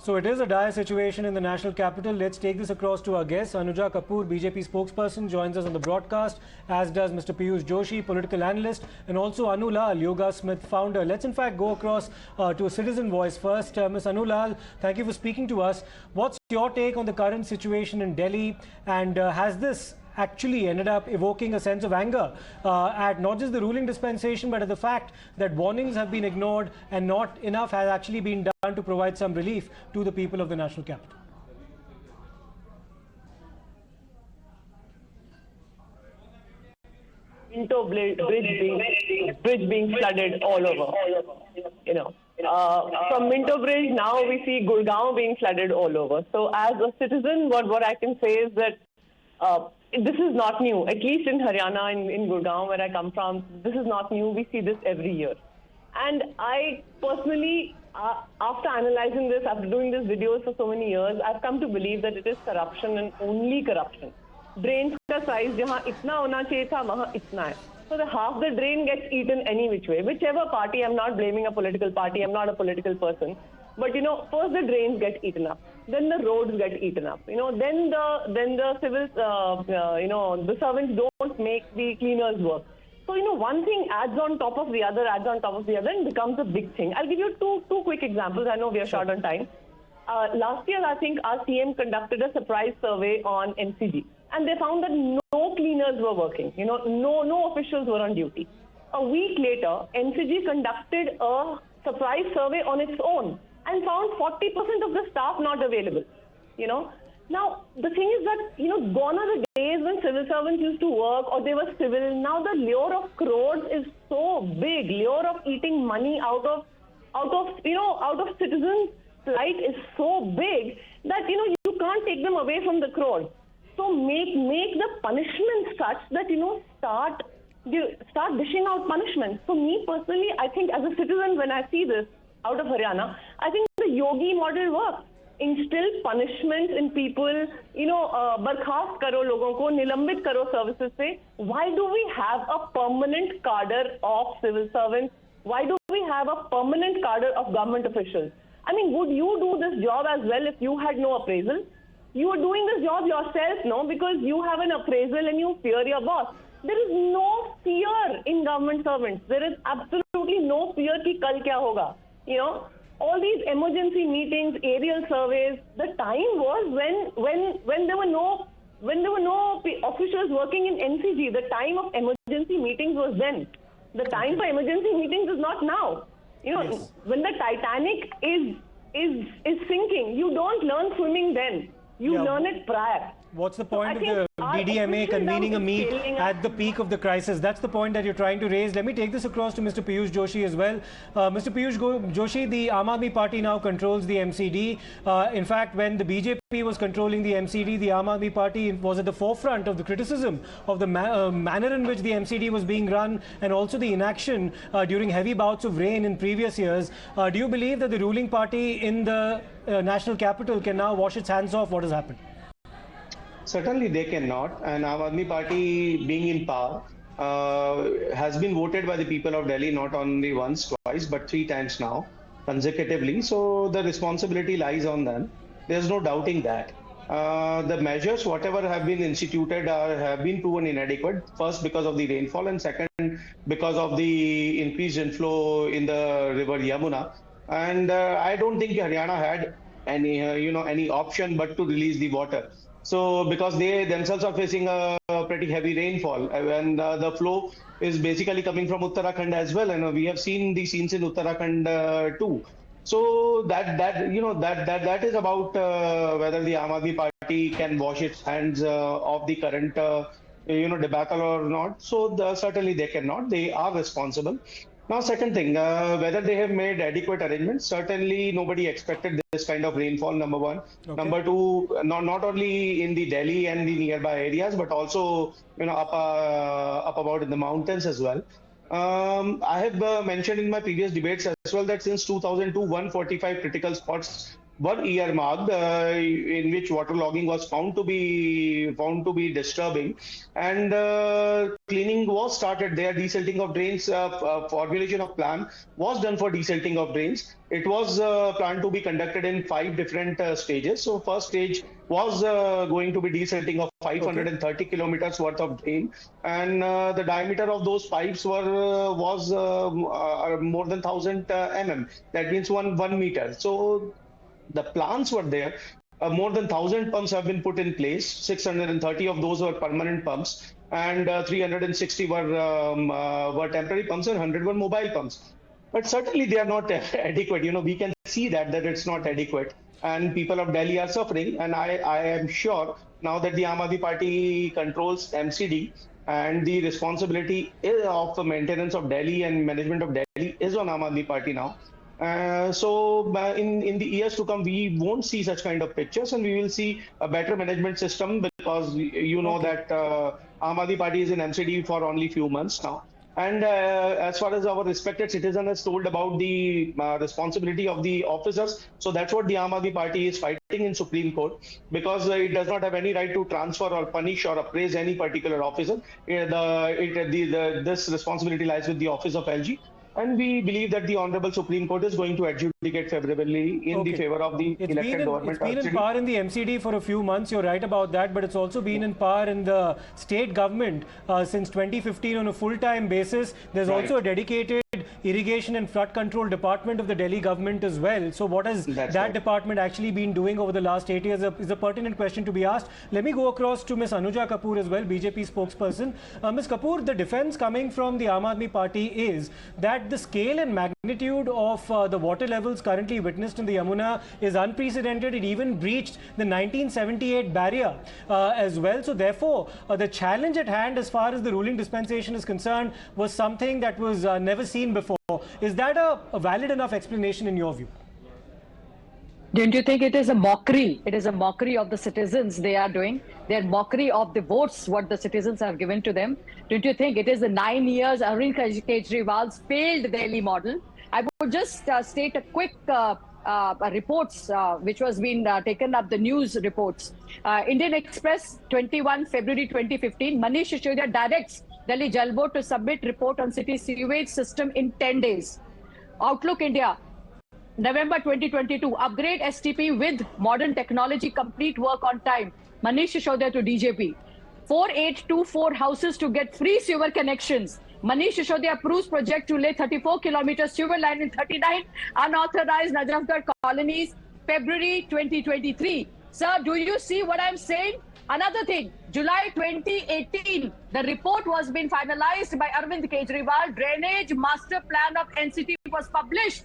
So it is a dire situation in the national capital. Let's take this across to our guest. Anuja Kapoor, BJP spokesperson, joins us on the broadcast, as does Mr. Piyush Joshi, political analyst, and also Anu Lall, Yoga Smith founder. Let's in fact go across to a citizen voice first. Ms. Anu Lall, thank you for speaking to us. What's your take on the current situation in Delhi, and has this actually ended up evoking a sense of anger at not just the ruling dispensation, but at the fact that warnings have been ignored and not enough has actually been done to provide some relief to the people of the national capital? Into bridge being flooded all over. From Minto Bridge, now we see Gurgaon being flooded all over. So as a citizen, what I can say is that this is not new. At least in Haryana, in Gurgaon, where I come from, this is not new. We see this every year. And I personally, after analyzing this, after doing these videos for so many years, I've come to believe that it is corruption and only corruption. Drains ka size jahan itna hona chahiye tha, wahan itna hai. So the half the drain gets eaten any which way. Whichever party, I'm not blaming a political party, I'm not a political person. But first the drains get eaten up, then the roads get eaten up. Then the civil, the servants don't make the cleaners work. So one thing adds on top of the other, and becomes a big thing. I'll give you two quick examples. I know we are short on time. Last year, I think our CM conducted a surprise survey on MCG, and they found that no cleaners were working. No officials were on duty. A week later, MCG conducted a surprise survey on its own and found 40% of the staff not available. Now the thing is that gone are the days when civil servants used to work or they were civil. Now the lure of crores is so big. Lure of eating money out of citizens' plight is so big that you can't take them away from the crores. So make the punishment such that start dishing out punishments. So me personally, I think as a citizen, when I see this out of Haryana, I think the Yogi model works. Instill punishments in people, barkhast karo logon ko, nilambit karo services se. Why do we have a permanent cadre of civil servants? Why do we have a permanent cadre of government officials? I mean, would you do this job as well if you had no appraisal? You are doing this job yourself, no? Because you have an appraisal and you fear your boss. There is no fear in government servants. There is absolutely no fear ki kal kya hoga. All these emergency meetings, aerial surveys, the time was when there were no officials working in NCG. The time of emergency meetings was then. The time for emergency meetings is not now. Yes. When the Titanic is sinking, you don't learn swimming then. You learn it prior. What's the point of the BDMA convening a meet at the peak of the crisis? That's the point that you're trying to raise. Let me take this across to Mr. Piyush Joshi as well. Mr. Piyush Joshi, the Aam Aadmi Party now controls the MCD. In fact, when the BJP was controlling the MCD, the Aam Aadmi Party was at the forefront of the criticism of the manner in which the MCD was being run, and also the inaction during heavy bouts of rain in previous years. Do you believe that the ruling party in the national capital can now wash its hands off what has happened? Certainly they cannot, and Aam Aadmi Party being in power has been voted by the people of Delhi not only once, twice, but 3 times now, consecutively. So the responsibility lies on them. There's no doubting that. The measures, whatever have been instituted, have been proven inadequate. First, because of the rainfall, and second, because of the increased inflow in the river Yamuna. And I don't think Haryana had any option but to release the water. So because they themselves are facing a pretty heavy rainfall, and the flow is basically coming from Uttarakhand as well, and we have seen the scenes in Uttarakhand too. So that is about whether the Aam Aadmi Party can wash its hands of the current debacle or not. So certainly they cannot. They are responsible. Now, second thing, whether they have made adequate arrangements, certainly nobody expected this kind of rainfall, number one. Okay. Number two, not only in the Delhi and the nearby areas, but also up about in the mountains as well. I have mentioned in my previous debates as well that since 2002, 145 critical spots were earmarked, in which waterlogging was found to be disturbing, and cleaning was started there. Desilting of drains, formulation of plan was done for desilting of drains. It was planned to be conducted in 5 different stages. So first stage was going to be desilting of 530 kilometers worth of drain, and the diameter of those pipes was more than 1,000 mm. That means one meter. So the plans were there. More than 1,000 pumps have been put in place. 630 of those were permanent pumps, and 360 were temporary pumps, and 100 were mobile pumps. But certainly they are not adequate. We can see that it's not adequate, and people of Delhi are suffering. And I am sure now that the Aam Aadmi Party controls MCD, and the responsibility of the maintenance of Delhi and management of Delhi is on Aam Aadmi Party now. In the years to come, we won't see such kind of pictures, and we will see a better management system, because that Aam Aadmi Party is in MCD for only few months now. And as far as our respected citizen has told about the responsibility of the officers, so that's what the Aam Aadmi Party is fighting in Supreme Court, because it does not have any right to transfer or punish or appraise any particular officer. This responsibility lies with the office of LG. And we believe that the Honorable Supreme Court is going to adjudicate favorably in the favor of the elected government. It's been in power in the MCD for a few months. You're right about that, but it's also been in power in the state government since 2015 on a full-time basis. There's also a dedicated irrigation and flood control department of the Delhi government as well. So what has that department actually been doing over the last 8 years is a pertinent question to be asked. Let me go across to Ms. Anuja Kapoor as well, BJP spokesperson. Ms. Kapoor, the defense coming from the Aam Aadmi Party is that the scale and magnitude of the water levels currently witnessed in the Yamuna is unprecedented. It even breached the 1978 barrier as well. So therefore, the challenge at hand as far as the ruling dispensation is concerned was something that was never seen before. Is that a valid enough explanation in your view? Don't you think it is a mockery? It is a mockery of the citizens they are doing. They are mockery of the votes what the citizens have given to them. Don't you think it is the 9 years Arvind Kejriwal's failed Delhi model? I would just state a quick reports which was being taken up, the news reports. Indian Express, 21 February 2015, Manish Sisodiya directs Delhi Jal Board to submit report on city sewage system in 10 days. Outlook India, November 2022, upgrade STP with modern technology, complete work on time. Manish Sisodiya to DJP. 4824 houses to get free sewer connections. Manish Sisodiya approves project to lay 34 kilometers sewer line in 39 unauthorized Najafgarh colonies, February 2023. Sir, do you see what I'm saying? Another thing, July 2018, the report was being finalized by Arvind Kejriwal. Drainage master plan of NCT was published.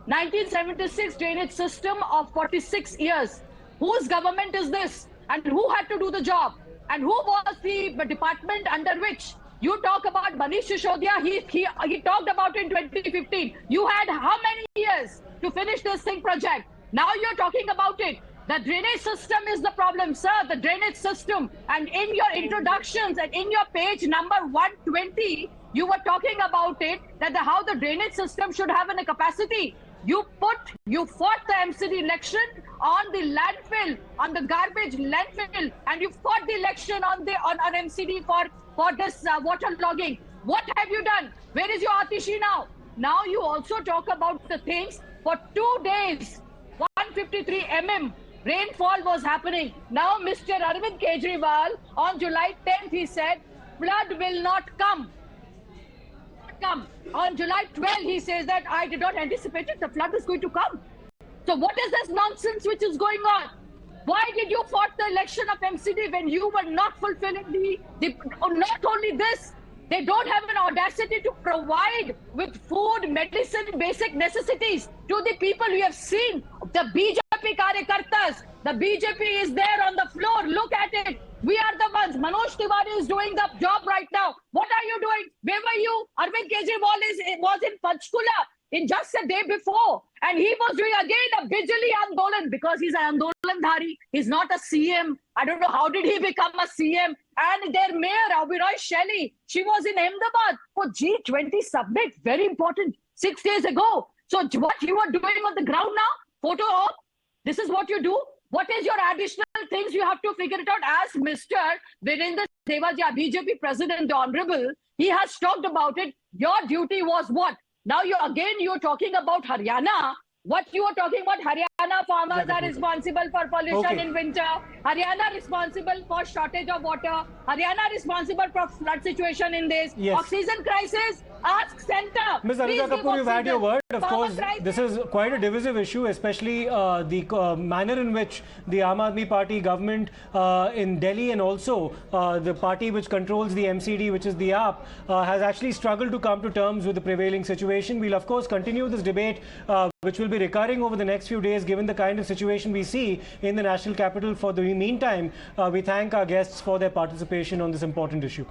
1976 drainage system of 46 years. Whose government is this? And who had to do the job? And who was the department under which? You talk about Manish Sisodiya, he talked about it in 2015. You had how many years to finish this thing project? Now you're talking about it. The drainage system is the problem, sir, the drainage system. And in your introductions and in your page number 120, you were talking about it, that how the drainage system should have a capacity. You fought the MCD election on the landfill, on the garbage landfill, and you fought the election on MCD for this water logging. What have you done? Where is your Atishi now? Now you also talk about the things. For 2 days, 153 mm rainfall was happening. Now Mr. Arvind Kejriwal on July 10th, he said, flood will not come. On July 12th, he says that I did not anticipate it. The flood is going to come. So what is this nonsense which is going on? Why did you fight the election of MCD when you were not fulfilling not only this, they don't have an audacity to provide with food, medicine, basic necessities to the people. You have seen the BJP Karyakartas. The BJP is there on the floor. Look at it. We are the ones. Manoj Tiwari is doing the job right now. What are you doing? Where were you? Arvind Kejriwal was in Panchkula in just a day before. And he was doing again a Bijli Andolan because he's an Andolandhari. He's not a CM. I don't know how did he become a CM. And their mayor, Abhiroy Shelley, she was in Ahmedabad for G20 summit. Very important. 6 days ago. So what you are doing on the ground now? Photo op. This is what you do? What is your additional things? You have to figure it out. As Mr. Virendra Devaja, BJP President, the Honorable, he has talked about it. Your duty was what? Now you're talking about Haryana. What you are talking about, Haryana farmers are responsible for pollution in winter. Haryana responsible for shortage of water. Haryana responsible for flood situation in this. Oxygen crisis, ask center. Ms. Anuja Kapoor, you've had your word. Of course, this is quite a divisive issue, especially the manner in which the Aam Aadmi Party government in Delhi and also the party which controls the MCD, which is the AAP, has actually struggled to come to terms with the prevailing situation. We'll, of course, continue this debate, which will be recurring over the next few days, given the kind of situation we see in the national capital. For the meantime, we thank our guests for their participation on this important issue.